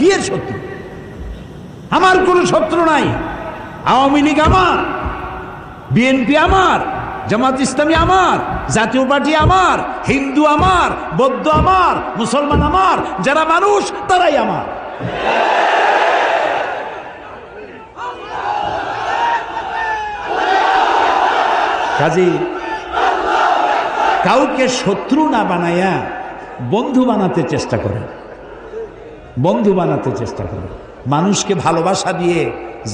কিয়ের শত্রু? আমার কোনো শত্রু নাই। আওয়ামী লীগ আমার, বিএনপি আমার, জামাত ইসলামী আমার, জাতীয় পার্টি আমার, হিন্দু আমার, বৌদ্ধ আমার, মুসলমান আমার, যারা মানুষ তারাই আমার। কাজী কাউকে শত্রু না বানাইয়া বন্ধু বানাতে চেষ্টা করে, বন্ধু বানাতে চেষ্টা করে। মানুষকে ভালোবাসা দিয়ে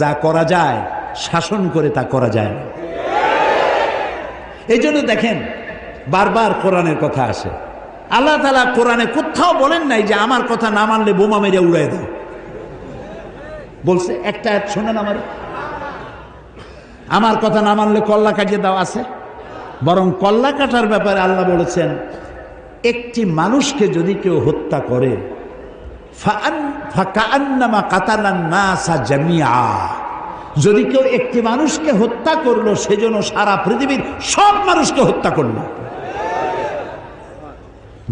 যা করা যায়, শাসন করে তা করা যায় না। এই জন্য দেখেন বারবার কোরআনের কথা আসে। আল্লাহ তাআলা কোরআনে কোথাও বলেন নাই যে আমার কথা না মানলে বোমা মেরে উড়াই দাও। বলছে একটা শোনেন, আমার কথা না মানলে কল্লা কাটিয়ে দাও আছে। বরং কল্লা কাটার ব্যাপারে আল্লাহ বলেছেন, একটি মানুষকে যদি কেউ হত্যা করে ফাকান্নামা কাতালান নাসা জামিআ, যদি কেউ একটি মানুষকে হত্যা করলো সেজন্য সারা পৃথিবীর সব মানুষকে হত্যা করলো।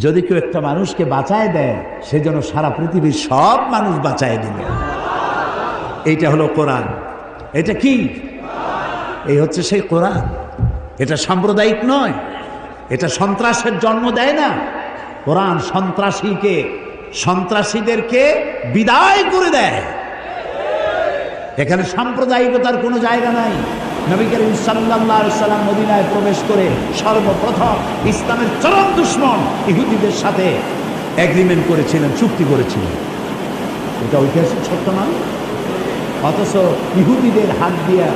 যদি কেউ একটা মানুষকে বাঁচায় দেয় সেজন্য সারা পৃথিবীর সব মানুষ বাঁচায় দিবে। এইটা হলো কোরআন। এটা কি? এই হচ্ছে সেই কোরআন। এটা সাম্প্রদায়িক নয়, এটা সন্ত্রাসের জন্ম দেয় না। কোরআন সন্ত্রাসীদেরকে বিদায় করে দেয়। এখানে সাম্প্রদায়িকতার কোনো জায়গা নাই। নবী করিম সাল্লাল্লাহু আলাইহি সাল্লাম মদিনায় প্রবেশ করে সর্বপ্রথম ইসলামের চরম দুশমন ইহুদিদের সাথে এগ্রিমেন্ট করেছিলেন, চুক্তি করেছিলেন। এটা ঐতিহাসিক সত্য নয়? অথচ ইহুদিদের হাত দিয়া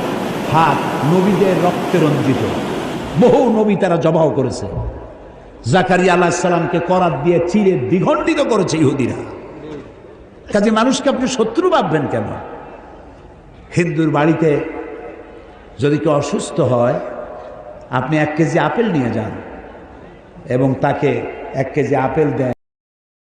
হাত নবীদের রক্তে রঞ্জিত। বহু নবী তারা জবাহ করেছে। জাকারিয়া আলাইহিস সালামকে করাত দিয়ে চিরে দ্বিখণ্ডিত করেছে ইহুদিরা। কাজে মানুষকে আপনি শত্রু ভাববেন কেন? হিন্দুর বাড়িতে যদি কেউ অসুস্থ হয়, আপনি 1 কেজি আপেল নিয়ে যান এবং তাকে 1 কেজি আপেল দেন।